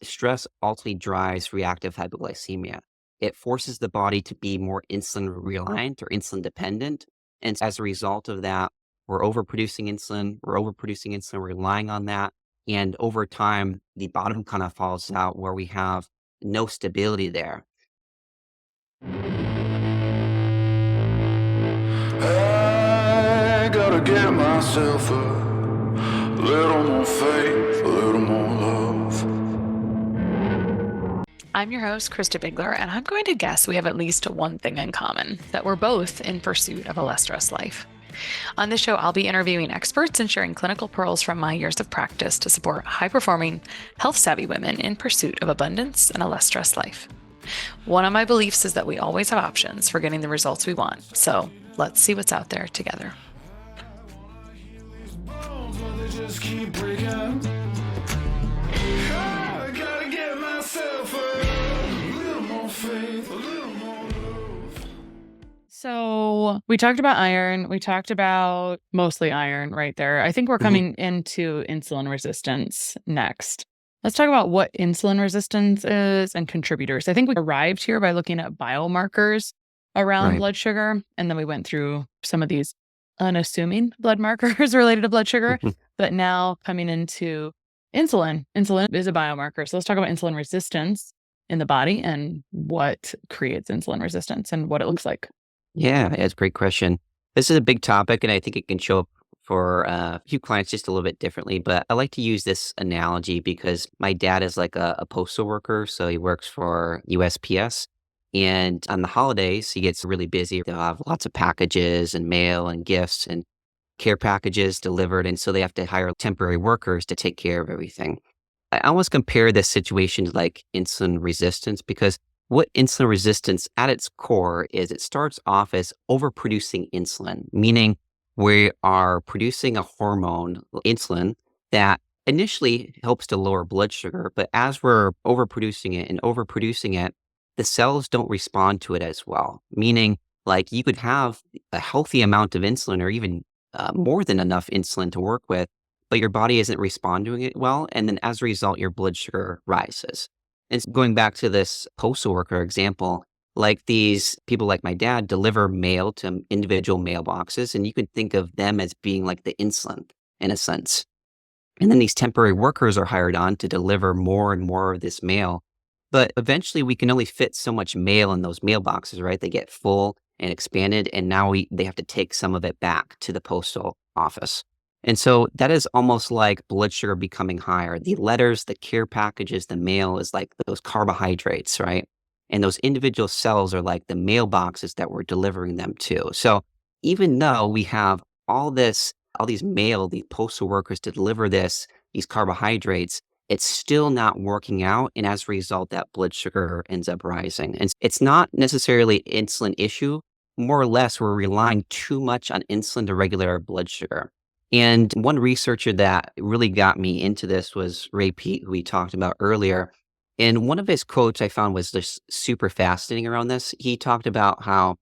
stress ultimately drives reactive hypoglycemia. It forces the body to be more insulin reliant or insulin dependent. And as a result of that, we're overproducing insulin, we're relying on that. And over time, the bottom kind of falls out where we have no stability there. I gotta get myself a little more faith, a little more love. I'm your host, Krista Bigler, and I'm going to guess we have at least one thing in common, that we're both in pursuit of a less stressed life. On this show, I'll be interviewing experts and sharing clinical pearls from my years of practice to support high-performing, health-savvy women in pursuit of abundance and a less stressed life. One of my beliefs is that we always have options for getting the results we want, so let's see what's out there together. Just keep breaking. I gotta get myself a little more faith, a little more love. So we talked about iron. We talked about mostly iron right there. I think we're coming into insulin resistance next. Let's talk about what insulin resistance is and contributors. I think we arrived here by looking at biomarkers around Right. blood sugar. And then we went through some of these unassuming blood markers related to blood sugar. But now coming into insulin. Insulin is a biomarker. So let's talk about insulin resistance in the body and what creates insulin resistance and what it looks like. Yeah, it's a great question. This is a big topic, and I think it can show up for a few clients just a little bit differently. But I like to use this analogy because my dad is like a postal worker. So he works for USPS. And on the holidays, he gets really busy. They'll have lots of packages and mail and gifts and care packages delivered. And so they have to hire temporary workers to take care of everything. I almost compare this situation to like insulin resistance because what insulin resistance at its core is it starts off as overproducing insulin, meaning we are producing a hormone, insulin, that initially helps to lower blood sugar. But as we're overproducing it, the cells don't respond to it as well, meaning like you could have a healthy amount of insulin or even more than enough insulin to work with, but your body isn't responding to it well. And then as a result, your blood sugar rises. And going back to this postal worker example, like these people like my dad deliver mail to individual mailboxes, and you can think of them as being like the insulin in a sense. And then these temporary workers are hired on to deliver more and more of this mail. But eventually we can only fit so much mail in those mailboxes, right? They get full and expanded, and now they have to take some of it back to the postal office. And so that is almost like blood sugar becoming higher. The letters, the care packages, the mail is like those carbohydrates, right? And those individual cells are like the mailboxes that we're delivering them to. So even though we have all these mail, the postal workers to deliver these carbohydrates, it's still not working out. And as a result, that blood sugar ends up rising. And it's not necessarily an insulin issue. More or less, we're relying too much on insulin to regulate our blood sugar. And one researcher that really got me into this was Ray Peat, who we talked about earlier. And one of his quotes I found was just super fascinating around this. He talked about how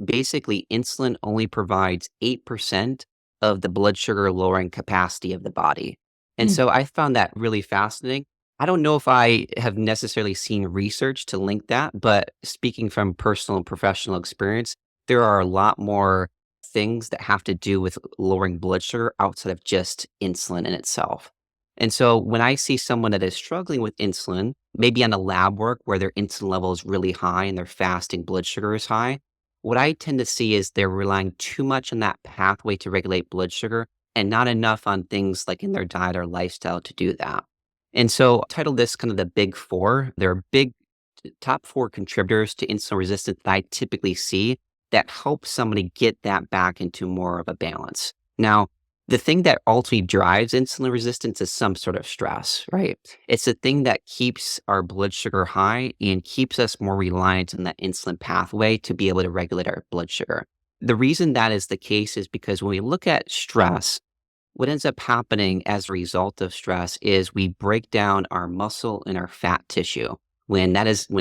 basically insulin only provides 8% of the blood sugar lowering capacity of the body. And so I found that really fascinating. I don't know if I have necessarily seen research to link that, but speaking from personal and professional experience, there are a lot more things that have to do with lowering blood sugar outside of just insulin in itself. And so when I see someone that is struggling with insulin, maybe on a lab work where their insulin level is really high and their fasting blood sugar is high, what I tend to see is they're relying too much on that pathway to regulate blood sugar and not enough on things like in their diet or lifestyle to do that. And so I titled this kind of the big four. There are top four contributors to insulin resistance that I typically see that help somebody get that back into more of a balance. Now, the thing that ultimately drives insulin resistance is some sort of stress, right? It's the thing that keeps our blood sugar high and keeps us more reliant on that insulin pathway to be able to regulate our blood sugar. The reason that is the case is because when we look at stress, what ends up happening as a result of stress is we break down our muscle and our fat tissue when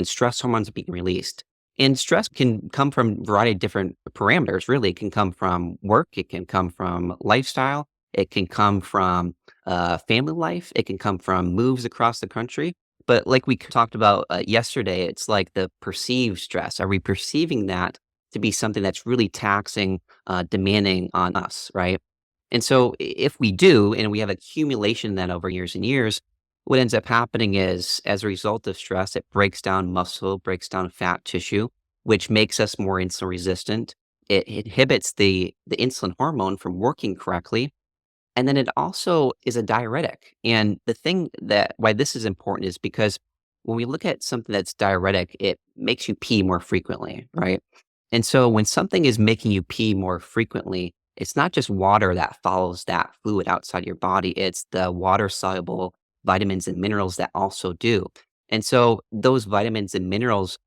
stress hormones are being released. And stress can come from a variety of different parameters, really. It can come from work. It can come from lifestyle. It can come from family life. It can come from moves across the country. But like we talked about yesterday, it's like the perceived stress. Are we perceiving that to be something that's really taxing, demanding on us, right? And so if we do, and we have accumulation then over years and years, what ends up happening is as a result of stress, it breaks down muscle, breaks down fat tissue, which makes us more insulin resistant. It inhibits the insulin hormone from working correctly. And then it also is a diuretic. And the thing that why this is important is because when we look at something that's diuretic, it makes you pee more frequently, right? And so when something is making you pee more frequently, it's not just water that follows that fluid outside your body, it's the water soluble vitamins and minerals that also do. And so those vitamins and minerals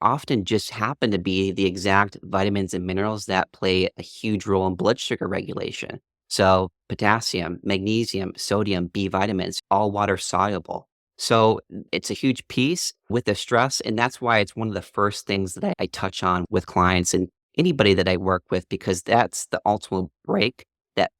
often just happen to be the exact vitamins and minerals that play a huge role in blood sugar regulation. So, potassium, magnesium, sodium, B vitamins, all water soluble. So, it's a huge piece with the stress. And that's why it's one of the first things that I touch on with clients and anybody that I work with, because that's the ultimate break that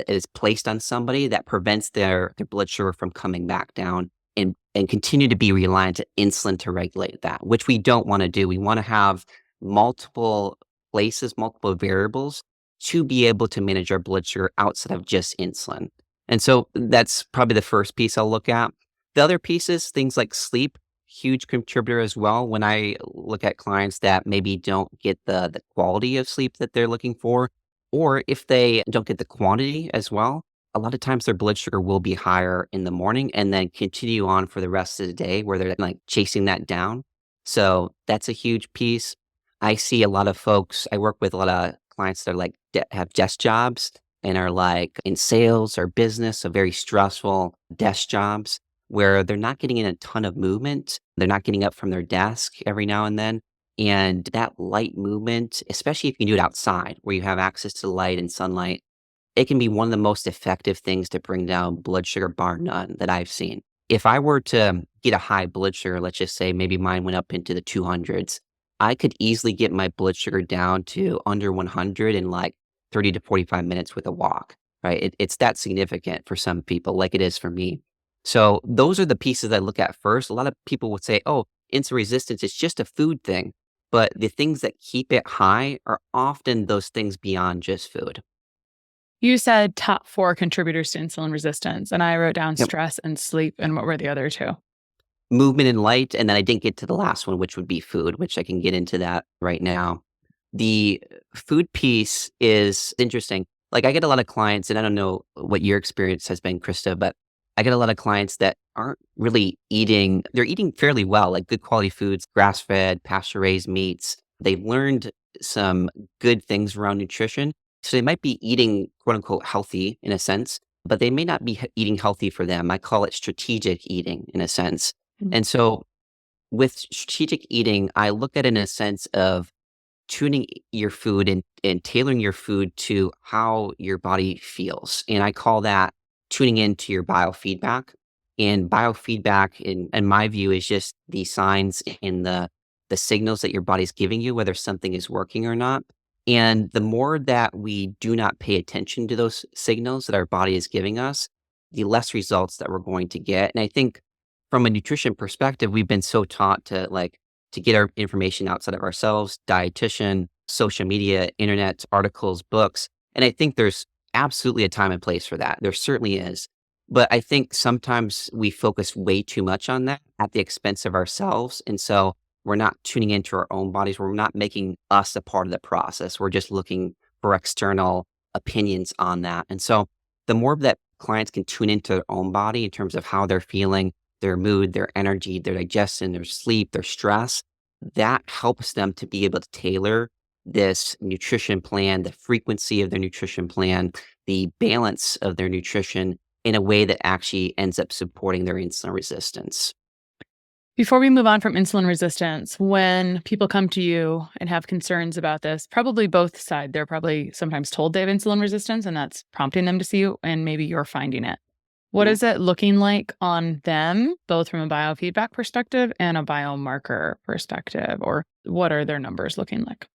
is placed on somebody that prevents their blood sugar from coming back down and continue to be reliant to insulin to regulate that, which we don't want to do. We want to have multiple places, multiple variables to be able to manage our blood sugar outside of just insulin. And so that's probably the first piece I'll look at. The other pieces, things like sleep, huge contributor as well. When I look at clients that maybe don't get the quality of sleep that they're looking for, or if they don't get the quantity as well, a lot of times their blood sugar will be higher in the morning and then continue on for the rest of the day where they're like chasing that down. So that's a huge piece. I see a lot of folks, I work with a lot of clients that are like have desk jobs and are like in sales or business, so very stressful desk jobs where they're not getting in a ton of movement. They're not getting up from their desk every now and then. And that light movement, especially if you can do it outside where you have access to light and sunlight, it can be one of the most effective things to bring down blood sugar, bar none, that I've seen. If I were to get a high blood sugar, let's just say maybe mine went up into the 200s, I could easily get my blood sugar down to under 100 in like 30 to 45 minutes with a walk, right? It's that significant for some people, like it is for me. So those are the pieces I look at first. A lot of people would say, oh, insulin resistance is just a food thing. But the things that keep it high are often those things beyond just food. You said top 4 contributors to insulin resistance, and I wrote down Yep. stress and sleep. And what were the other 2? Movement and light, and then I didn't get to the last one, which would be food, which I can get into that right now. The food piece is interesting. Like, I get a lot of clients, and I don't know what your experience has been, Krista, but I get a lot of clients that aren't really eating they're eating fairly well, like good quality foods, grass-fed, pasture-raised meats. They've learned some good things around nutrition, so they might be eating, quote, unquote, "healthy" in a sense, but they may not be eating healthy for them. I call it strategic eating in a sense. Mm. And so with strategic eating, I look at it in a sense of tuning your food and tailoring your food to how your body feels. And I call that tuning into your biofeedback. And biofeedback, in my view, is just the signs and the signals that your body's giving you, whether something is working or not. And the more that we do not pay attention to those signals that our body is giving us, the less results that we're going to get. And I think from a nutrition perspective, we've been so taught to get our information outside of ourselves, dietitian, social media, internet, articles, books. And I think there's absolutely a time and place for that. There certainly is. But I think sometimes we focus way too much on that at the expense of ourselves. And so we're not tuning into our own bodies. We're not making us a part of the process. We're just looking for external opinions on that. And so the more that clients can tune into their own body in terms of how they're feeling, their mood, their energy, their digestion, their sleep, their stress, that helps them to be able to tailor this nutrition plan, the frequency of their nutrition plan, the balance of their nutrition in a way that actually ends up supporting their insulin resistance. Before we move on from insulin resistance, when people come to you and have concerns about this, probably both sides, they're probably sometimes told they have insulin resistance and that's prompting them to see you, and maybe you're finding it. What Mhm. is it looking like on them, both from a biofeedback perspective and a biomarker perspective? Or what are their numbers looking like?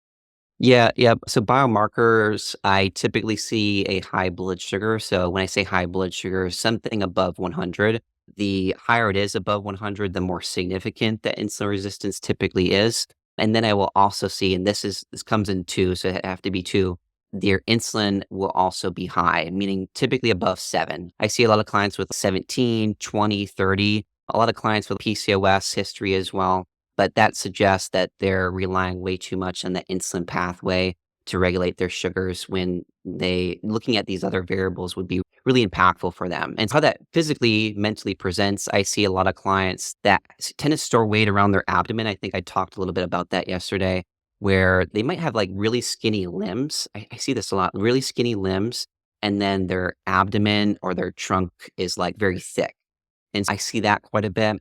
Yeah, yeah. So biomarkers, I typically see a high blood sugar. So when I say high blood sugar, something above 100. the higher it is above 100, the more significant the insulin resistance typically is. And then I will also see, and this comes in two, so it have to be two. Their insulin will also be high, meaning typically above 7. I see a lot of clients with 17, 20, 30, a lot of clients with PCOS history as well. But that suggests that they're relying way too much on the insulin pathway to regulate their sugars when looking at these other variables would be really impactful for them. And how that physically, mentally presents, I see a lot of clients that tend to store weight around their abdomen. I think I talked a little bit about that yesterday, where they might have like really skinny limbs. I see this a lot, really skinny limbs, and then their abdomen or their trunk is like very thick. And I see that quite a bit.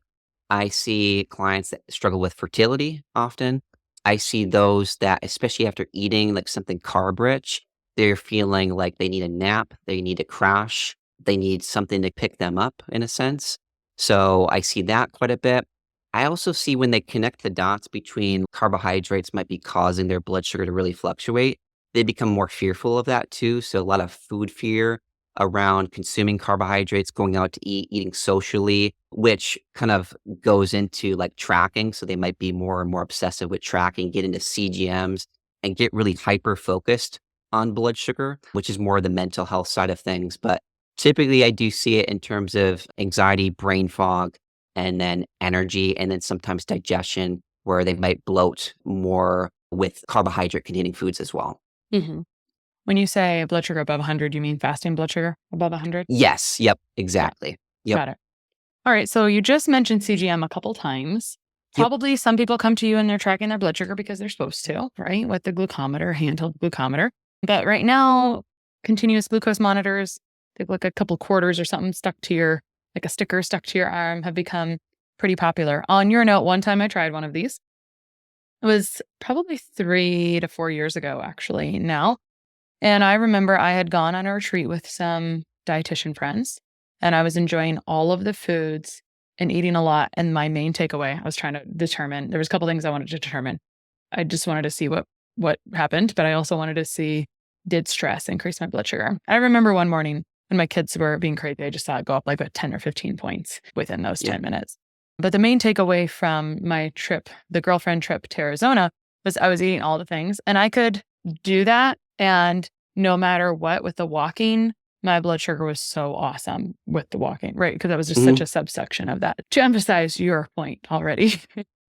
I see clients that struggle with fertility often. I see those that, especially after eating like something carb rich, they're feeling like they need a nap, they need a crash, they need something to pick them up in a sense. So I see that quite a bit. I also see when they connect the dots between carbohydrates might be causing their blood sugar to really fluctuate, they become more fearful of that too. So a lot of food fear around consuming carbohydrates, going out to eat, eating socially, which kind of goes into like tracking. So they might be more and more obsessive with tracking, get into CGMs and get really hyper focused on blood sugar, which is more the mental health side of things. But typically I do see it in terms of anxiety, brain fog, and then energy, and then sometimes digestion, where they might bloat more with carbohydrate containing foods as well. Hmm. When you say blood sugar above 100, you mean fasting blood sugar above 100? Yes. Yep. Exactly. Yep. Got it. All right. So you just mentioned CGM a couple times. Yep. Probably some people come to you and they're tracking their blood sugar because they're supposed to, right? With the glucometer, handheld glucometer. But right now, continuous glucose monitors, they look like a couple quarters or something like a sticker stuck to your arm, have become pretty popular. On your note, one time I tried one of these. It was probably 3 to 4 years ago, actually, now. And I remember I had gone on a retreat with some dietitian friends, and I was enjoying all of the foods and eating a lot. And my main takeaway, I was trying to determine, there was a couple things I wanted to determine. I just wanted to see what happened, but I also wanted to see, did stress increase my blood sugar? I remember one morning when my kids were being crazy, I just saw it go up like 10 or 15 points within those 10 minutes. But the main takeaway from my trip, the girlfriend trip to Arizona, was I was eating all the things and I could do that. And no matter what, with the walking, my blood sugar was so awesome with the walking, right? Because that was just such a subsection of that. To emphasize your point already,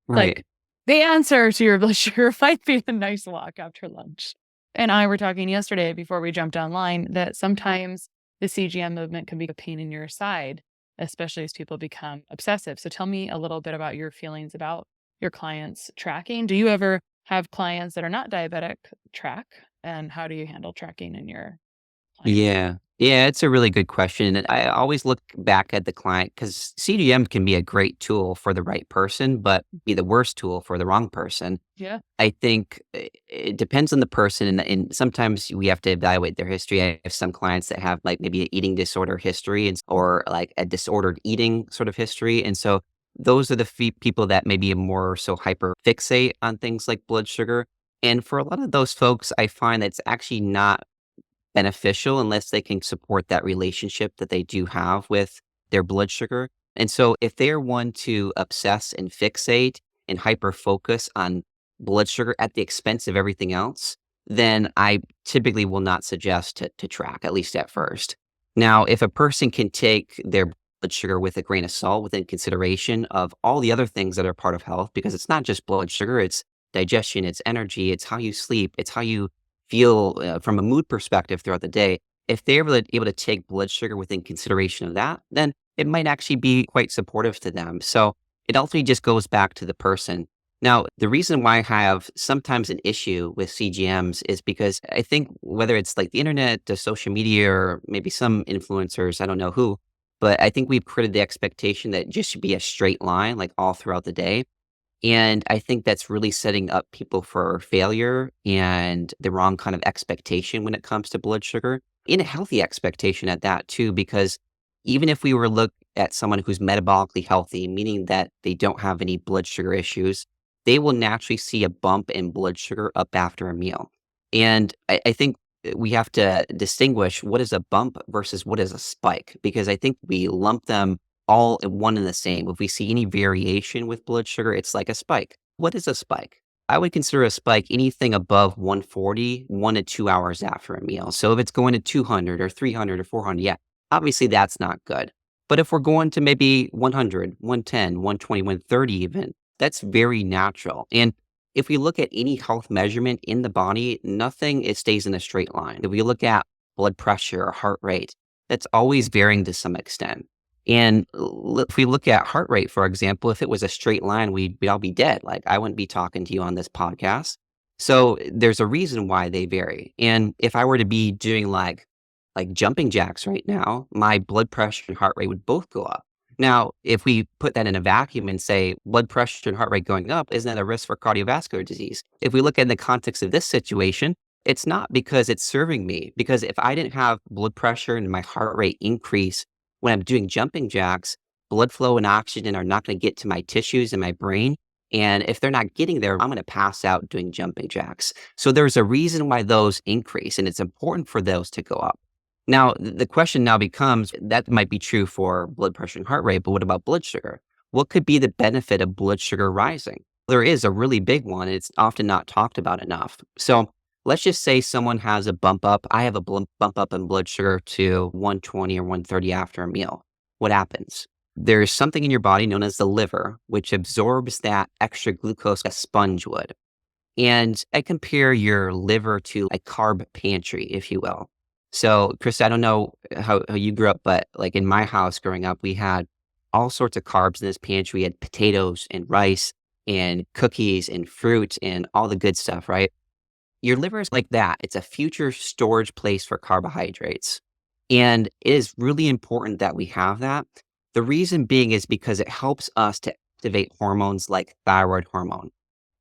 Right. like the answer to your blood sugar might be a nice walk after lunch. And I were talking yesterday before we jumped online that sometimes the CGM movement can be a pain in your side, especially as people become obsessive. So tell me a little bit about your feelings about your clients tracking. Do you ever have clients that are not diabetic track? And how do you handle tracking in your clients? Yeah. Yeah, it's a really good question. And I always look back at the client because CGM can be a great tool for the right person, but be the worst tool for the wrong person. Yeah. I think it depends on the person. And sometimes we have to evaluate their history. I have some clients that have like maybe an eating disorder history or like a disordered eating sort of history. And so those are the people that maybe more so hyper fixate on things like blood sugar. And for a lot of those folks, I find that it's actually not beneficial unless they can support that relationship that they do have with their blood sugar. And so if they're one to obsess and fixate and hyper focus on blood sugar at the expense of everything else, then I typically will not suggest to track, at least at first. Now, if a person can take their blood sugar with a grain of salt within consideration of all the other things that are part of health, because it's not just blood sugar, it's digestion, it's energy, it's how you sleep, it's how you feel from a mood perspective throughout the day. If they're able to take blood sugar within consideration of that, then it might actually be quite supportive to them. So it ultimately just goes back to the person. Now, the reason why I have sometimes an issue with CGMs is because I think whether it's like the internet, the social media, or maybe some influencers, I don't know who, but I think we've created the expectation that it just should be a straight line, like all throughout the day. And I think that's really setting up people for failure and the wrong kind of expectation when it comes to blood sugar, and a healthy expectation at that too, because even if we were to look at someone who's metabolically healthy, meaning that they don't have any blood sugar issues, they will naturally see a bump in blood sugar up after a meal. And I think we have to distinguish what is a bump versus what is a spike, because I think we lump them all one and the same. If we see any variation with blood sugar, it's like a spike. What is a spike? I would consider a spike anything above 140, 1 to 2 hours after a meal. So if it's going to 200 or 300 or 400, yeah, obviously that's not good. But if we're going to maybe 100, 110, 120, 130 even, that's very natural. And if we look at any health measurement in the body, nothing it stays in a straight line. If we look at blood pressure or heart rate, that's always varying to some extent. And if we look at heart rate, for example, if it was a straight line, we'd all be dead. Like I wouldn't be talking to you on this podcast. So there's a reason why they vary. And if I were to be doing like jumping jacks right now, my blood pressure and heart rate would both go up. Now, if we put that in a vacuum and say blood pressure and heart rate going up, isn't that a risk for cardiovascular disease? If we look at in the context of this situation, it's not because it's serving me. Because if I didn't have blood pressure and my heart rate increase when I'm doing jumping jacks, blood flow and oxygen are not going to get to my tissues and my brain. And if they're not getting there, I'm going to pass out doing jumping jacks. So there's a reason why those increase, and it's important for those to go up. Now, the question now becomes that might be true for blood pressure and heart rate, but what about blood sugar? What could be the benefit of blood sugar rising? There is a really big one. And it's often not talked about enough. So let's just say someone has a bump up. I have a bump up in blood sugar to 120 or 130 after a meal. What happens? There's something in your body known as the liver, which absorbs that extra glucose a sponge would. And I compare your liver to a carb pantry, if you will. So, Chris, I don't know how you grew up, but like in my house growing up, we had all sorts of carbs in this pantry. We had potatoes and rice and cookies and fruit and all the good stuff, right? Your liver is like that. It's a future storage place for carbohydrates. And it is really important that we have that. The reason being is because it helps us to activate hormones like thyroid hormone.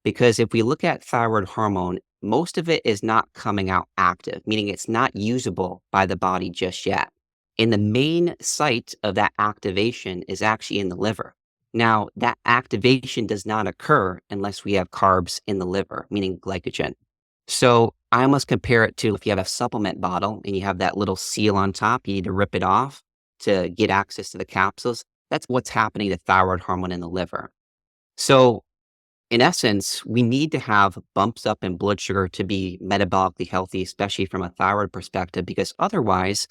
Because if we look at thyroid hormone, most of it is not coming out active, meaning it's not usable by the body just yet. And the main site of that activation is actually in the liver. Now, that activation does not occur unless we have carbs in the liver, meaning glycogen. So I almost compare it to if you have a supplement bottle and you have that little seal on top, you need to rip it off to get access to the capsules. That's what's happening to thyroid hormone in the liver. So in essence, we need to have bumps up in blood sugar to be metabolically healthy, especially from a thyroid perspective, because otherwise,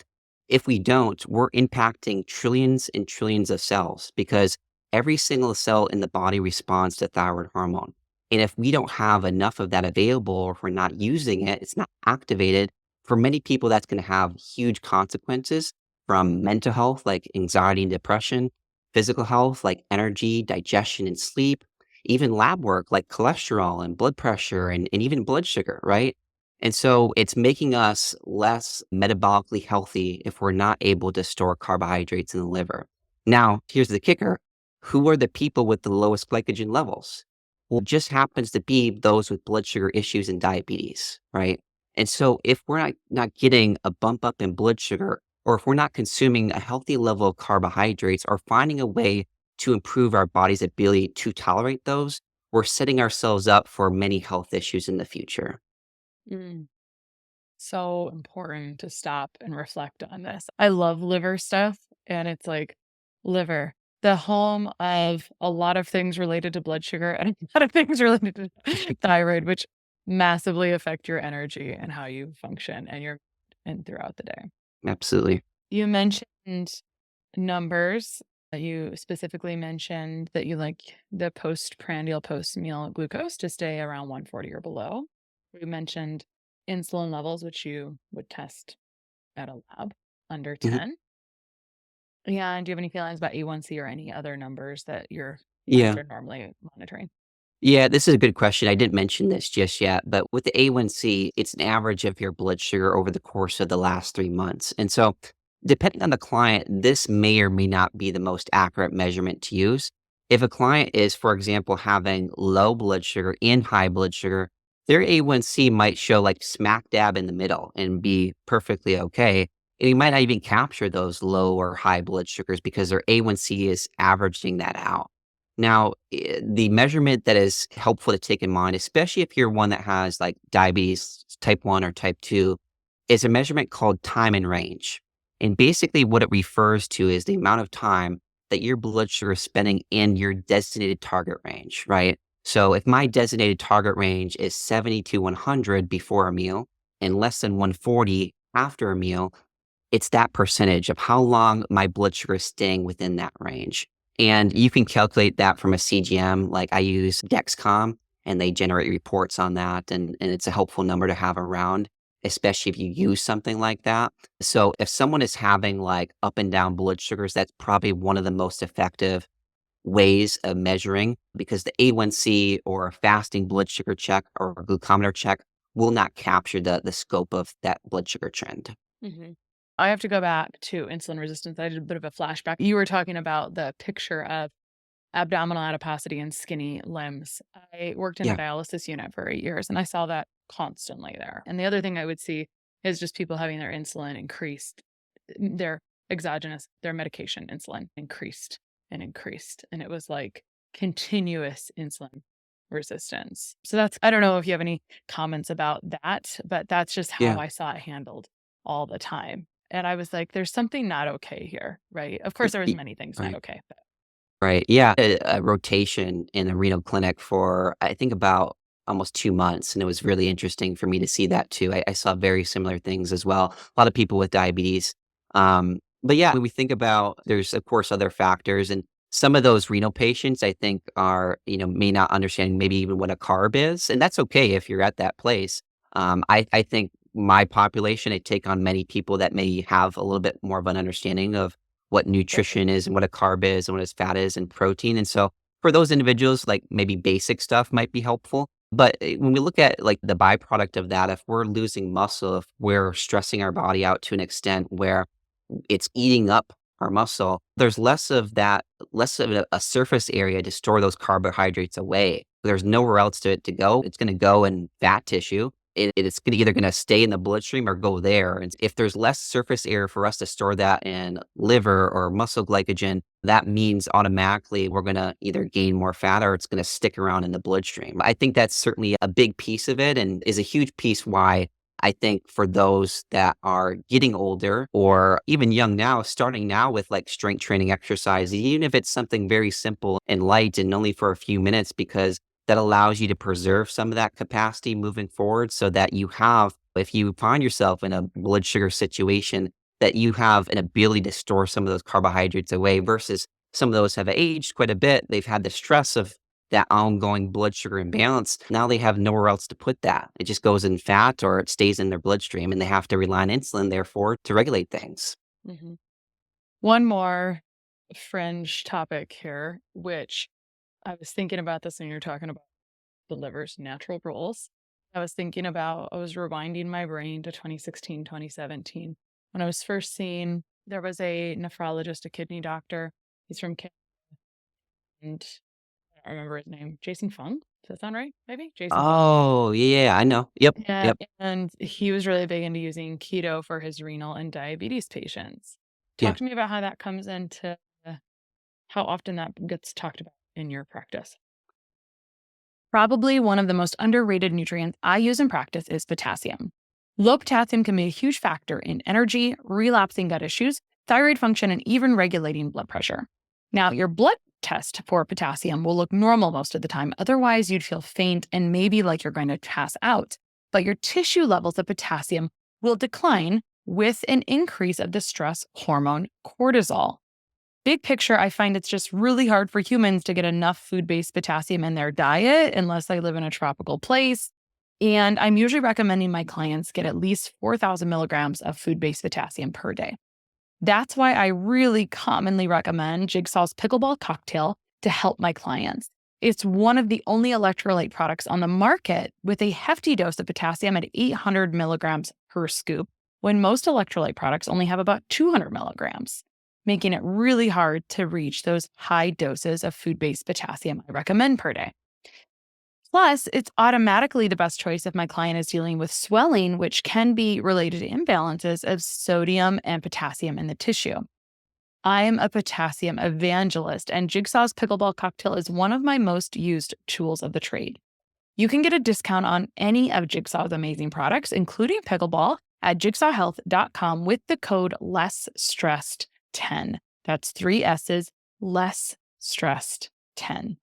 if we don't, we're impacting trillions and trillions of cells because every single cell in the body responds to thyroid hormone. And if we don't have enough of that available, or if we're not using it, it's not activated, for many people, that's going to have huge consequences from mental health, like anxiety and depression, physical health, like energy, digestion, and sleep, even lab work like cholesterol and blood pressure and even blood sugar, right? And so it's making us less metabolically healthy if we're not able to store carbohydrates in the liver. Now, here's the kicker. Who are the people with the lowest glycogen levels? Well, it just happens to be those with blood sugar issues and diabetes, right? And so if we're not getting a bump up in blood sugar, or if we're not consuming a healthy level of carbohydrates or finding a way to improve our body's ability to tolerate those, we're setting ourselves up for many health issues in the future. Mm. So important to stop and reflect on this. I love liver stuff, and it's like liver, the home of a lot of things related to blood sugar and a lot of things related to thyroid, which massively affect your energy and how you function and throughout the day. Absolutely. You mentioned numbers. You specifically mentioned that you like the postprandial post-meal glucose to stay around 140 or below. You mentioned insulin levels, which you would test at a lab under Mhm. 10. Yeah. And do you have any feelings about A1C or any other numbers that your clients Yeah. are normally monitoring? Yeah, this is a good question. I didn't mention this just yet, but with the A1C, it's an average of your blood sugar over the course of the last 3 months. And so, depending on the client, this may or may not be the most accurate measurement to use. If a client is, for example, having low blood sugar and high blood sugar, their A1C might show like smack dab in the middle and be perfectly okay. And you might not even capture those low or high blood sugars because their A1C is averaging that out. Now, the measurement that is helpful to take in mind, especially if you're one that has like diabetes type 1 or type 2, is a measurement called time in range. And basically, what it refers to is the amount of time that your blood sugar is spending in your designated target range, right? So if my designated target range is 70 to 100 before a meal and less than 140 after a meal, it's that percentage of how long my blood sugar is staying within that range. And you can calculate that from a CGM. Like I use Dexcom and they generate reports on that. And it's a helpful number to have around, especially if you use something like that. So if someone is having like up and down blood sugars, that's probably one of the most effective ways of measuring because the A1C or a fasting blood sugar check or a glucometer check will not capture the scope of that blood sugar trend. Mhm. I have to go back to insulin resistance. I did a bit of a flashback. You were talking about the picture of abdominal adiposity and skinny limbs. I worked in a Yeah. dialysis unit for 8 years and I saw that constantly there. And the other thing I would see is just people having their insulin increased, their exogenous, their medication insulin increased and increased. And it was like continuous insulin resistance. So that's, I don't know if you have any comments about that, but that's just how Yeah. I saw it handled all the time. And I was like, there's something not okay here, right? Of course, there was many things not Right. okay. But Right. Yeah. A rotation in the renal clinic for, I think, about almost 2 months. And it was really interesting for me to see that too. I saw very similar things as well. A lot of people with diabetes. But yeah, when we think about, there's of course other factors. And some of those renal patients, I think, are, may not understand maybe even what a carb is. And that's okay if you're at that place. I think my population, I take on many people that may have a little bit more of an understanding of what nutrition is and what a carb is and what a fat is and protein. And so for those individuals, like maybe basic stuff might be helpful. But when we look at like the byproduct of that, if we're losing muscle, if we're stressing our body out to an extent where it's eating up our muscle, there's less of that, less of a surface area to store those carbohydrates away. There's nowhere else to go. It's going to go in fat tissue. It's either going to stay in the bloodstream or go there. And if there's less surface area for us to store that in liver or muscle glycogen, that means automatically we're going to either gain more fat or it's going to stick around in the bloodstream. I think that's certainly a big piece of it and is a huge piece why I think for those that are getting older or even young now, starting now with like strength training exercise, even if it's something very simple and light and only for a few minutes, because that allows you to preserve some of that capacity moving forward so that you have, if you find yourself in a blood sugar situation, that you have an ability to store some of those carbohydrates away versus some of those have aged quite a bit. They've had the stress of that ongoing blood sugar imbalance. Now they have nowhere else to put that. It just goes in fat or it stays in their bloodstream and they have to rely on insulin, therefore, to regulate things. mhm. One more fringe topic here, which I was thinking about this when you're talking about the liver's natural roles. I was thinking about, I was rewinding my brain to 2016, 2017. When I was first seen, there was a nephrologist, a kidney doctor. He's from Canada, and I don't remember his name. Jason Fung? Does that sound right? Maybe? Jason Fung. Oh, yeah, I know. Yep, Yeah, yep, and he was really big into using keto for his renal and diabetes patients. yeah. Talk to me about how that comes into how often that gets talked about in your practice. Probably one of the most underrated nutrients I use in practice is potassium. Low potassium can be a huge factor in energy, relapsing gut issues, thyroid function, and even regulating blood pressure. Now, your blood test for potassium will look normal most of the time. Otherwise, you'd feel faint and maybe like you're going to pass out. But your tissue levels of potassium will decline with an increase of the stress hormone cortisol. Big picture, I find it's just really hard for humans to get enough food-based potassium in their diet unless they live in a tropical place. And I'm usually recommending my clients get at least 4,000 milligrams of food-based potassium per day. That's why I really commonly recommend Jigsaw's pickleball cocktail to help my clients. It's one of the only electrolyte products on the market with a hefty dose of potassium at 800 milligrams per scoop, when most electrolyte products only have about 200 milligrams, making it really hard to reach those high doses of food-based potassium I recommend per day. Plus, it's automatically the best choice if my client is dealing with swelling, which can be related to imbalances of sodium and potassium in the tissue. I'm a potassium evangelist, and Jigsaw's pickleball cocktail is one of my most used tools of the trade. You can get a discount on any of Jigsaw's amazing products, including pickleball, at jigsawhealth.com with the code LESSSTRESSED10. That's 3 S's, less stressed 10.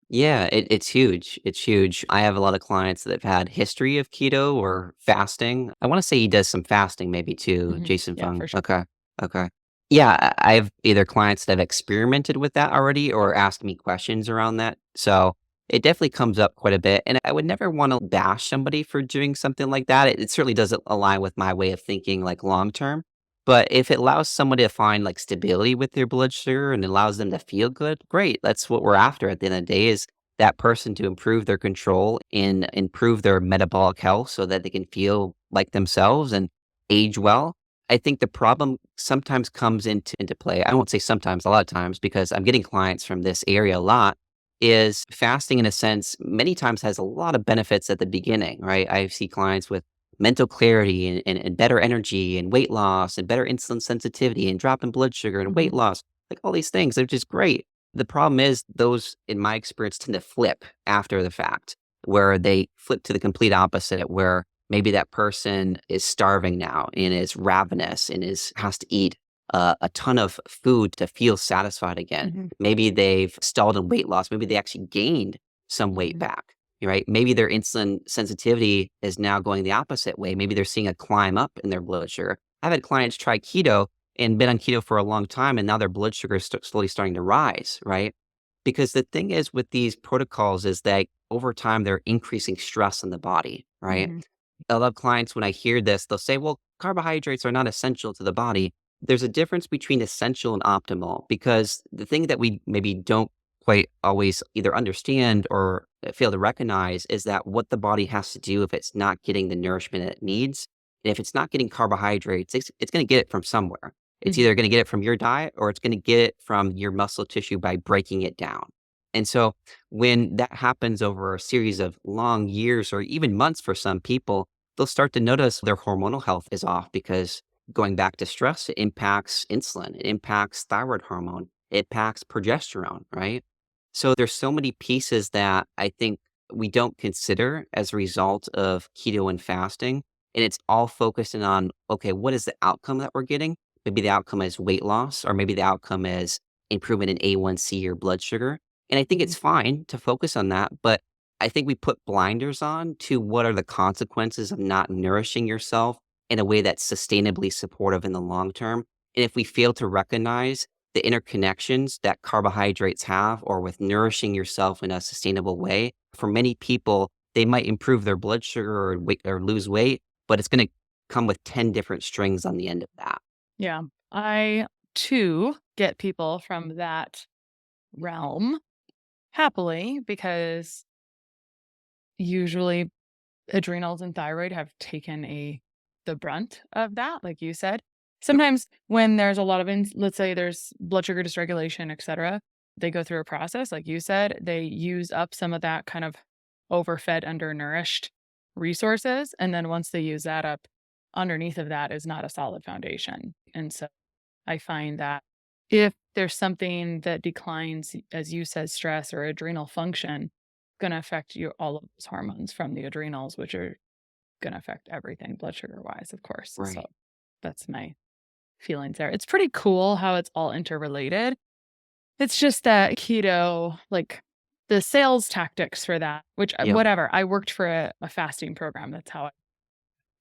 Yeah, it's huge. It's huge. I have a lot of clients that have had history of keto or fasting. I want to say he does some fasting maybe too, Jason Yeah, Fung. for sure. Okay. Okay. Yeah, I have either clients that have experimented with that already or asked me questions around that. So it definitely comes up quite a bit. And I would never want to bash somebody for doing something like that. It certainly doesn't align with my way of thinking like long term. But if it allows someone to find like stability with their blood sugar and allows them to feel good, great. That's what we're after at the end of the day is that person to improve their control and improve their metabolic health so that they can feel like themselves and age well. I think the problem sometimes comes into play. I won't say sometimes, a lot of times, because I'm getting clients from this area a lot. Is fasting, in a sense, many times has a lot of benefits at the beginning, right? I see clients with mental clarity and better energy and weight loss and better insulin sensitivity and drop in blood sugar and weight Mhm. loss, like all these things, they're just great. The problem is those, in my experience, tend to flip after the fact, where they flip to the complete opposite, where maybe that person is starving now and is ravenous and has to eat a ton of food to feel satisfied again. Mhm. Maybe they've stalled in weight loss. Maybe they actually gained some weight Mhm. back, right? Maybe their insulin sensitivity is now going the opposite way. Maybe they're seeing a climb up in their blood sugar. I've had clients try keto and been on keto for a long time, and now their blood sugar is slowly starting to rise, right? Because the thing is with these protocols is that over time they're increasing stress in the body, right? Mhm. A lot of clients, when I hear this, they'll say, well, carbohydrates are not essential to the body. There's a difference between essential and optimal because the thing that we maybe don't quite always either understand or fail to recognize is that what the body has to do if it's not getting the nourishment it needs. And if it's not getting carbohydrates, it's going to get it from somewhere. It's Mhm. either going to get it from your diet or it's going to get it from your muscle tissue by breaking it down. And so when that happens over a series of long years or even months for some people, they'll start to notice their hormonal health is off because going back to stress, it impacts insulin, it impacts thyroid hormone, it impacts progesterone, right? So there's so many pieces that I think we don't consider as a result of keto and fasting. And it's all focused in on, okay, what is the outcome that we're getting? Maybe the outcome is weight loss, or maybe the outcome is improvement in A1C or blood sugar. And I think Mhm. it's fine to focus on that, but I think we put blinders on to what are the consequences of not nourishing yourself in a way that's sustainably supportive in the long term. And if we fail to recognize the interconnections that carbohydrates have or with nourishing yourself in a sustainable way, for many people, they might improve their blood sugar or weight or lose weight, but it's going to come with 10 different strings on the end of that. Yeah. I too get people from that realm happily because usually adrenals and thyroid have taken the brunt of that, like you said. Sometimes when there's a lot of let's say there's blood sugar dysregulation, et cetera, they go through a process, like you said, they use up some of that kind of overfed, undernourished resources. And then once they use that up, underneath of that is not a solid foundation. And so I find that if there's something that declines, as you said, stress or adrenal function, going to affect you all of those hormones from the adrenals, which are going to affect everything blood sugar wise, of course. So Right. that's my feelings there. It's pretty cool how it's all interrelated. It's just that keto, like the sales tactics for that, which Yep. whatever, I worked for a fasting program. That's how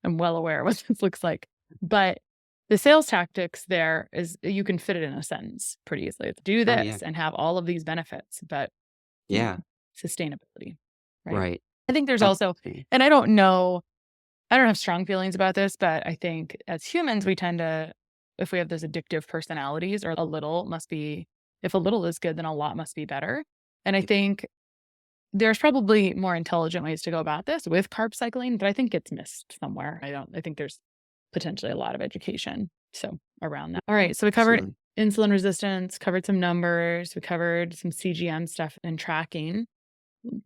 I'm well aware what this looks like. But the sales tactics there is you can fit it in a sentence pretty easily. It's do Sure. Yeah. this and have all of these benefits, but you Yeah. know, sustainability, right? Right. I think there's also, Absolutely. and I don't know, I don't have strong feelings about this, but I think as humans, we tend to, if we have those addictive personalities, or a little must be, if a little is good, then a lot must be better. And I think there's probably more intelligent ways to go about this with carb cycling, but I think it's missed somewhere. I think there's potentially a lot of education so around that. All right, so we covered Absolutely. insulin resistance, covered some numbers, we covered some CGM stuff and tracking.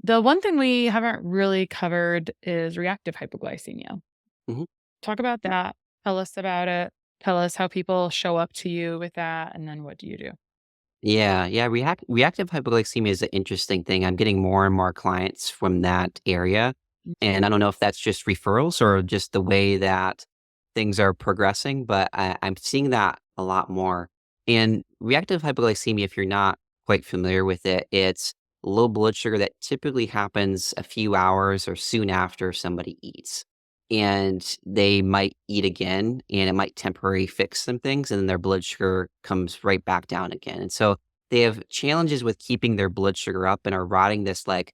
The one thing we haven't really covered is reactive hypoglycemia. Mhm. Talk about that. Tell us about it. Tell us how people show up to you with that, and then what do you do? Yeah, yeah, reactive hypoglycemia is an interesting thing. I'm getting more and more clients from that area, and I don't know if that's just referrals or just the way that things are progressing, but I'm seeing that a lot more. And reactive hypoglycemia, if you're not quite familiar with it, it's low blood sugar that typically happens a few hours or soon after somebody eats. And they might eat again and it might temporarily fix some things and then their blood sugar comes right back down again. And so they have challenges with keeping their blood sugar up and are riding this like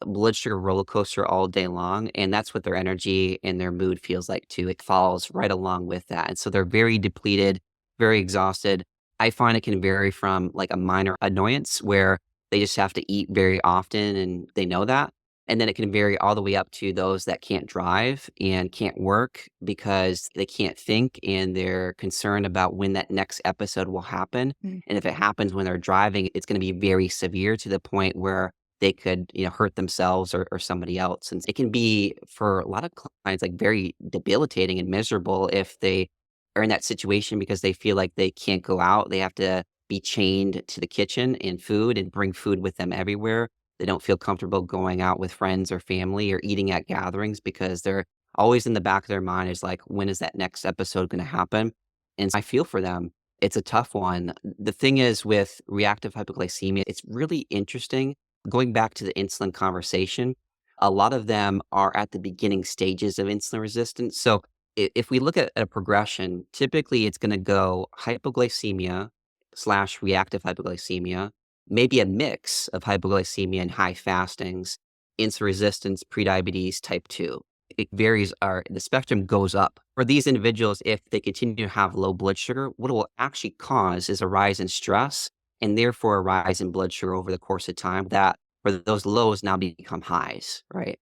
blood sugar roller coaster all day long. And that's what their energy and their mood feels like too. It follows right along with that. And so they're very depleted, very exhausted. I find it can vary from like a minor annoyance where they just have to eat very often and they know that. And then it can vary all the way up to those that can't drive and can't work because they can't think and they're concerned about when that next episode will happen. And if it happens when they're driving, it's going to be very severe to the point where they could, hurt themselves or somebody else. And it can be for a lot of clients like very debilitating and miserable if they are in that situation because they feel like they can't go out. They have to be chained to the kitchen and food and bring food with them everywhere. They don't feel comfortable going out with friends or family or eating at gatherings because they're always in the back of their mind is like, when is that next episode going to happen? And I feel for them. It's a tough one. The thing is with reactive hypoglycemia, it's really interesting. Going back to the insulin conversation, a lot of them are at the beginning stages of insulin resistance. So if we look at a progression, typically it's going to go hypoglycemia slash reactive hypoglycemia, maybe a mix of hypoglycemia and high fastings, insulin resistance, prediabetes, type 2. It varies, the spectrum goes up. For these individuals, if they continue to have low blood sugar, what it will actually cause is a rise in stress and therefore a rise in blood sugar over the course of time that for those lows now become highs, right?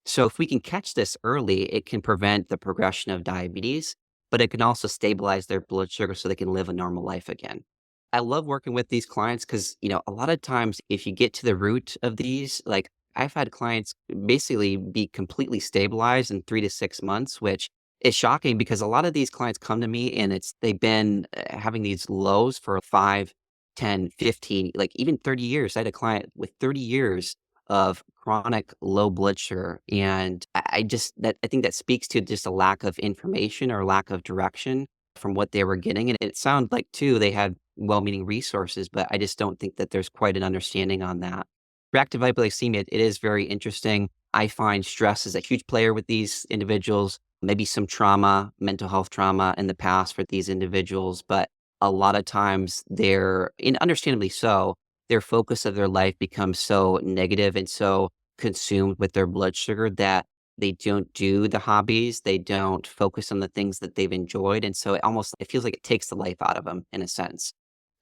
So if we can catch this early, it can prevent the progression of diabetes, but it can also stabilize their blood sugar so they can live a normal life again. I love working with these clients because, a lot of times if you get to the root of these, like I've had clients basically be completely stabilized in 3 to 6 months, which is shocking because a lot of these clients come to me and they've been having these lows for 5, 10, 15, like even 30 years. I had a client with 30 years of chronic low blood sugar. And I think that speaks to just a lack of information or lack of direction from what they were getting. And it sounds like too, they had well-meaning resources, but I just don't think that there's quite an understanding on that. Reactive hypoglycemia, it is very interesting. I find stress is a huge player with these individuals, maybe some trauma, mental health trauma in the past for these individuals, but a lot of times and understandably so, their focus of their life becomes so negative and so consumed with their blood sugar that they don't do the hobbies, they don't focus on the things that they've enjoyed, and so it feels like it takes the life out of them in a sense.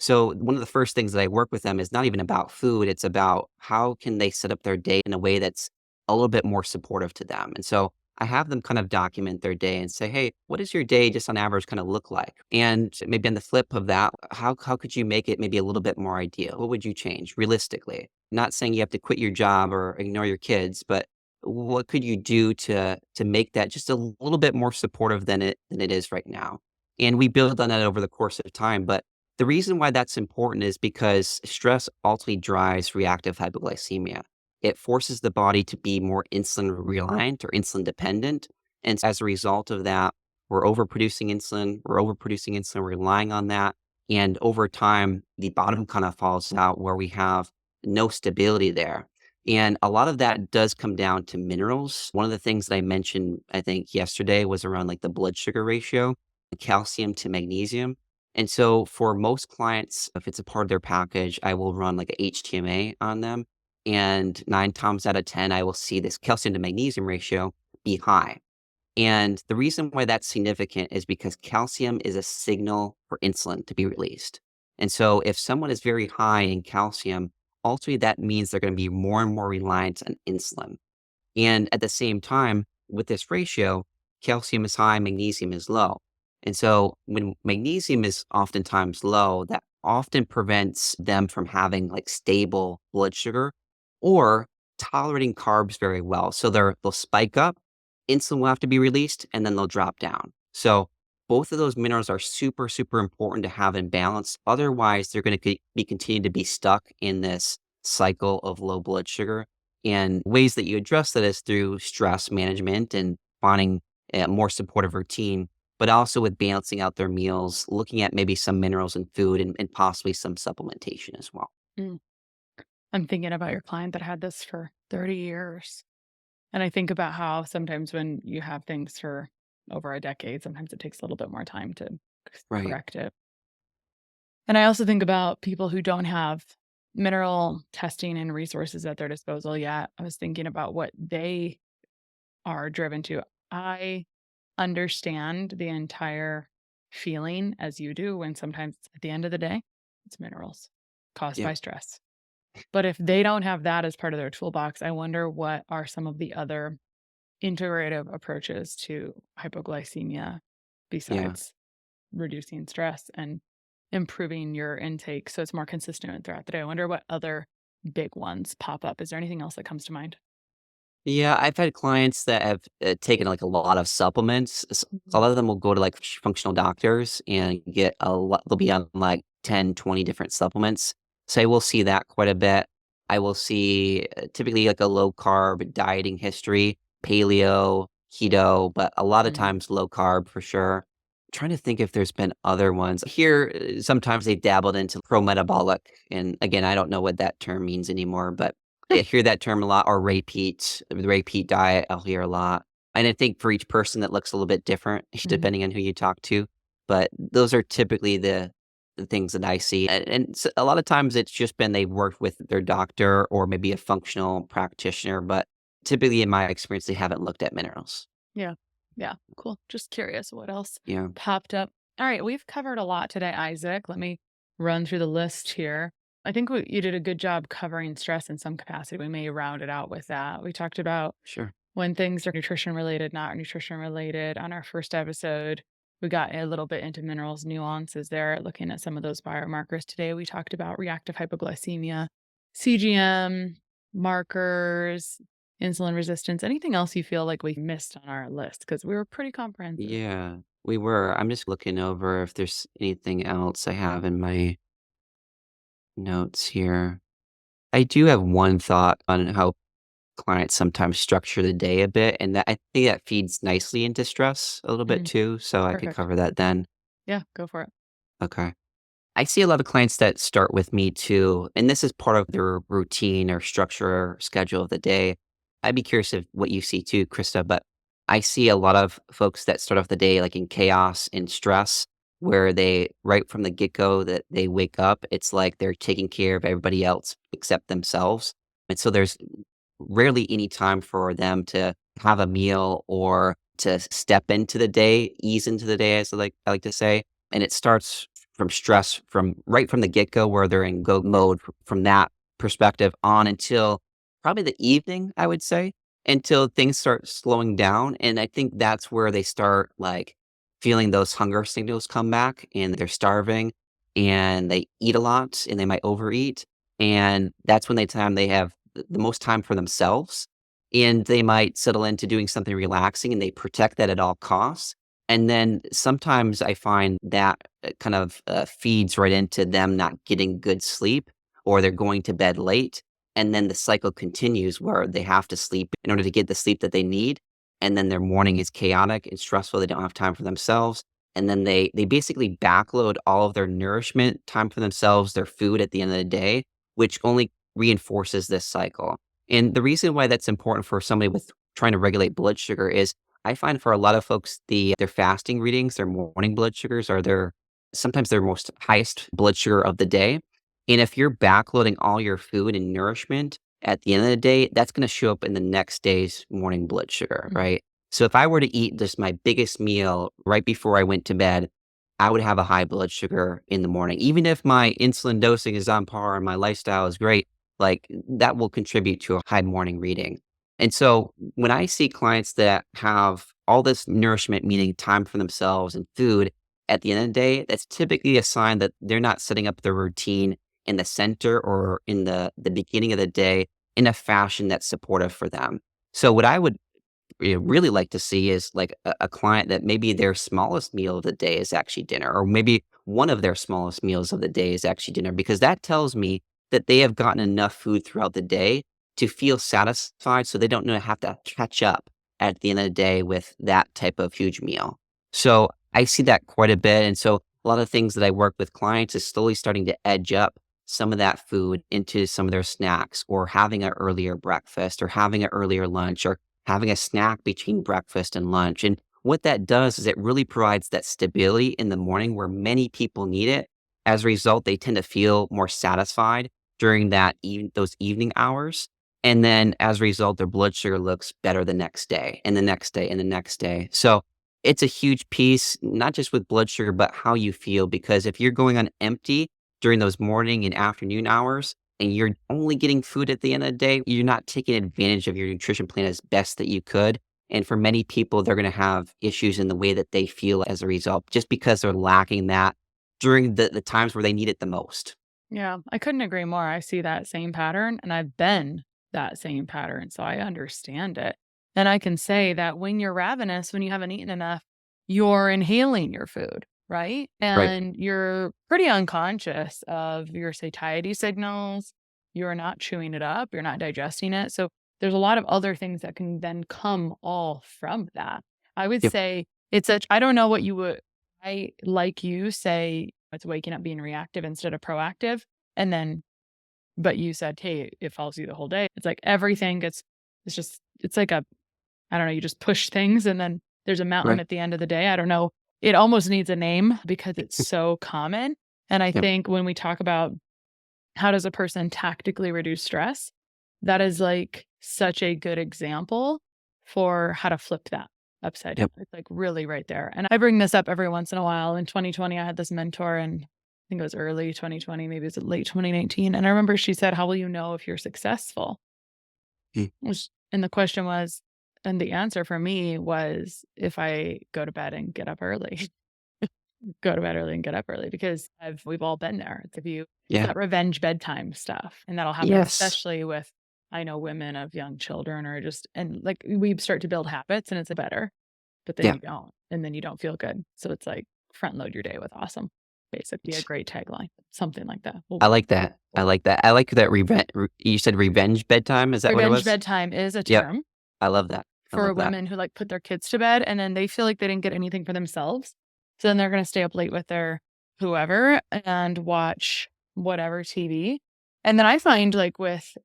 So one of the first things that I work with them is not even about food, it's about how can they set up their day in a way that's a little bit more supportive to them. And so I have them kind of document their day and say, "Hey, what does your day just on average kind of look like?" And maybe on the flip of that, how could you make it maybe a little bit more ideal? What would you change realistically? Not saying you have to quit your job or ignore your kids, but what could you do to make that just a little bit more supportive than it is right now? And we build on that over the course of time. But the reason why that's important is because stress ultimately drives reactive hypoglycemia. It forces the body to be more insulin reliant or insulin dependent. And as a result of that, we're overproducing insulin, we're relying on that. And over time, the bottom kind of falls out where we have no stability there. And a lot of that does come down to minerals. One of the things that I mentioned, I think yesterday was around like the blood sugar ratio, calcium to magnesium. And so for most clients, if it's a part of their package, I will run like a HTMA on them. And 9 times out of 10, I will see this calcium to magnesium ratio be high. And the reason why that's significant is because calcium is a signal for insulin to be released. And so if someone is very high in calcium, ultimately that means they're going to be more and more reliant on insulin. And at the same time, with this ratio, calcium is high, magnesium is low. And so when magnesium is oftentimes low, that often prevents them from having like stable blood sugar or tolerating carbs very well. So they'll spike up, insulin will have to be released, and then they'll drop down. So both of those minerals are super, super important to have in balance. Otherwise, they're going to be continue to be stuck in this cycle of low blood sugar. And ways that you address that is through stress management and finding a more supportive routine. but also with balancing out their meals, looking at maybe some minerals in food and possibly some supplementation as well. Mm. I'm thinking about your client that had this for 30 years. And I think about how sometimes when you have things for over a decade, sometimes it takes a little bit more time to Right. correct it. And I also think about people who don't have mineral testing and resources at their disposal yet. I was thinking about what they are driven to. I understand the entire feeling as you do when sometimes at the end of the day, it's minerals caused Yep. by stress. But if they don't have that as part of their toolbox, I wonder what are some of the other integrative approaches to hypoglycemia Yeah. besides reducing stress and improving your intake so it's more consistent throughout the day. I wonder what other big ones pop up. Is there anything else that comes to mind? Yeah, I've had clients that have, taken, like, a lot of supplements. A Mhm. lot of them will go to, like, functional doctors and get a lot they'll be on, like, 10, 20 different supplements. So I will see that quite a bit. I will see, typically, like, a low-carb dieting history, paleo, keto, but a lot of Mhm. times low carb for sure. Trying to think if there's been other ones. Here, sometimes they dabbled into pro-metabolic, and, again, I don't know what that term means anymore, but I hear that term a lot, or repeat, the repeat diet, I'll hear a lot. And I think for each person that looks a little bit different Mhm. depending on who you talk to, but those are typically the things that I see. And a lot of times it's just been they worked with their doctor or maybe a functional practitioner, but typically in my experience, they haven't looked at minerals. Yeah. Yeah. Cool. Just curious what else Yeah, popped up. All right. We've covered a lot today, Isaac. Let me run through the list here. I think you did a good job covering stress in some capacity. We may round it out with that. We talked about sure. when things are nutrition related, not nutrition related. On our first episode, we got a little bit into minerals nuances there, looking at some of those biomarkers. Today, we talked about reactive hypoglycemia, CGM, markers, insulin resistance. Anything else you feel like we missed on our list? Because we were pretty comprehensive. Yeah, we were. I'm just looking over if there's anything else I have in my notes here. I do have one thought on how clients sometimes structure the day a bit, and that I think that feeds nicely into stress a little bit Mhm. too, so I could Perfect. cover that then. Yeah, go for it. Okay. I see a lot of clients that start with me too, and this is part of their routine or structure or schedule of the day. I'd be curious of what you see too, Krista, but I see a lot of folks that start off the day like in chaos and stress, where they, right from the get go, that they wake up, it's like they're taking care of everybody else except themselves. And so there's rarely any time for them to have a meal or to step into the day, ease into the day, as I like to say. And it starts from stress from right from the get go, where they're in go mode from that perspective on until probably the evening, I would say, until things start slowing down. And I think that's where they start like feeling those hunger signals come back and they're starving and they eat a lot and they might overeat. And that's when they have the most time for themselves, and they might settle into doing something relaxing, and they protect that at all costs. And then sometimes I find that kind of feeds right into them not getting good sleep, or they're going to bed late. And then the cycle continues where they have to sleep in order to get the sleep that they need. And then their morning is chaotic and stressful. They don't have time for themselves. And then they basically backload all of their nourishment, time for themselves, their food at the end of the day, which only reinforces this cycle. And the reason why that's important for somebody with trying to regulate blood sugar is I find for a lot of folks, their fasting readings, their morning blood sugars are sometimes their most highest blood sugar of the day. And if you're backloading all your food and nourishment at the end of the day, that's going to show up in the next day's morning blood sugar, Mhm. right? So if I were to eat just my biggest meal right before I went to bed, I would have a high blood sugar in the morning. Even if my insulin dosing is on par and my lifestyle is great, like that will contribute to a high morning reading. And so when I see clients that have all this nourishment, meaning time for themselves and food at the end of the day, that's typically a sign that they're not setting up their routine in the center or in the beginning of the day in a fashion that's supportive for them. So what I would really like to see is like a client that maybe their smallest meal of the day is actually dinner, or maybe one of their smallest meals of the day is actually dinner, because that tells me that they have gotten enough food throughout the day to feel satisfied so they don't have to catch up at the end of the day with that type of huge meal. So I see that quite a bit. And so a lot of things that I work with clients is slowly starting to edge up some of that food into some of their snacks, or having an earlier breakfast, or having an earlier lunch, or having a snack between breakfast and lunch. And what that does is it really provides that stability in the morning where many people need it. As a result, they tend to feel more satisfied during those evening hours. And then as a result, their blood sugar looks better the next day and the next day and the next day. So it's a huge piece, not just with blood sugar, but how you feel. Because if you're going on empty during those morning and afternoon hours, and you're only getting food at the end of the day, you're not taking advantage of your nutrition plan as best that you could. And for many people, they're going to have issues in the way that they feel as a result, just because they're lacking that during the times where they need it the most. Yeah, I couldn't agree more. I see that same pattern and I've been that same pattern. So I understand it. And I can say that when you're ravenous, when you haven't eaten enough, you're inhaling your food, right? Right. And you're pretty unconscious of your satiety signals. You're not chewing it up, you're not digesting it. So there's a lot of other things that can then come all from that. I would Yep. say I don't know what you would, I like you say it's waking up being reactive instead of proactive. And then, but you said, hey, it follows you the whole day. It's like everything it's like I don't know, you just push things and then there's a mountain Right. at the end of the day. I don't know. It almost needs a name because it's so common. And I Yep. think when we talk about how does a person tactically reduce stress, that is like such a good example for how to flip that upside down. Yep. It's like really right there. And I bring this up every once in a while. In 2020, I had this mentor, and I think it was early 2020, maybe it was late 2019. And I remember she said, how will you know if you're successful? Mm. And the question was, and the answer for me was, if I go to bed and get up early. Go to bed early and get up early, because we've all been there. It's Yeah. that revenge bedtime stuff. And that'll happen Yes. especially with, I know, women of young children, or and like we start to build habits and it's better, but then Yeah. you don't, and then you don't feel good. So it's like front load your day with awesome. Basically a great tagline, something like that. I like that. I like that. I like that you said revenge bedtime. Is that what it Revenge was? bedtime is a Yep. term I love that. I for love that. women who like put their kids to bed and then they feel like they didn't get anything for themselves. So then they're going to stay up late with their whoever and watch whatever TV. And then I find, like, with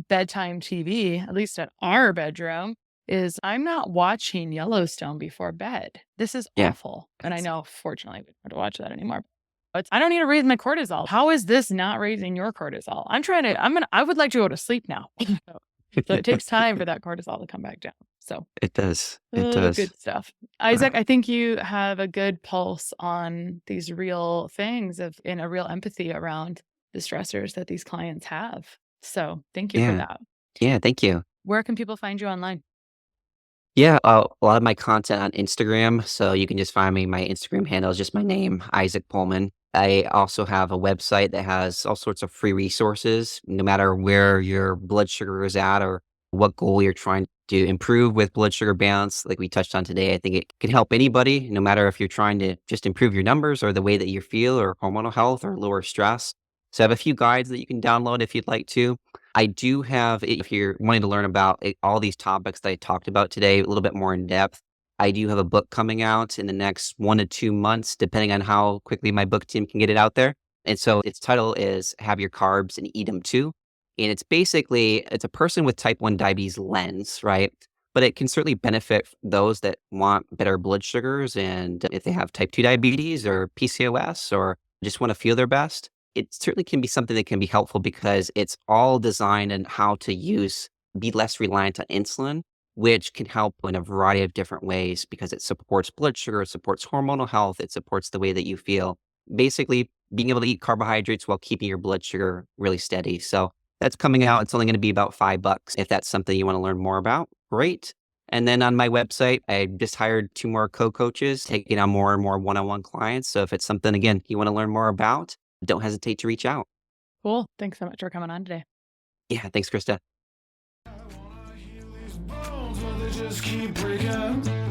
bedtime TV, at least at our bedroom, is I'm not watching Yellowstone before bed. This is Yeah. awful. And I know, fortunately, we don't have to watch that anymore. But I don't need to raise my cortisol. How is this not raising your cortisol? I would like to go to sleep now. So it takes time for that cortisol to come back down. So It does. It does. good stuff. Isaac, I think you have a good pulse on these real things and a real empathy around the stressors that these clients have. So thank you for Yeah. that. Yeah. Thank you. Where can people find you online? Yeah, a lot of my content on Instagram, so you can just find me. My Instagram handle is just my name, Isaac Pohlman. I also have a website that has all sorts of free resources, no matter where your blood sugar is at or what goal you're trying to improve with blood sugar balance. Like we touched on today, I think it can help anybody, no matter if you're trying to just improve your numbers or the way that you feel or hormonal health or lower stress. So I have a few guides that you can download if you'd like to. I do have, if you're wanting to learn about all these topics that I talked about today, a little bit more in depth, I do have a book coming out in the next 1 to 2 months, depending on how quickly my book team can get it out there. And so its title is Have Your Carbs and Eat 'em Too. And it's a person with type 1 diabetes lens, right? But it can certainly benefit those that want better blood sugars, and if they have type 2 diabetes or PCOS or just want to feel their best. It certainly can be something that can be helpful because it's all designed on how to be less reliant on insulin, which can help in a variety of different ways because it supports blood sugar, it supports hormonal health, it supports the way that you feel. Basically, being able to eat carbohydrates while keeping your blood sugar really steady. So that's coming out. It's only going to be about $5. If that's something you want to learn more about, great. And then on my website, I just hired 2 more co-coaches, taking on more and more one-on-one clients. So if it's something, again, you want to learn more about, don't hesitate to reach out. Cool. Thanks so much for coming on today. Yeah, thanks, Krista. Bones, will they just keep breaking?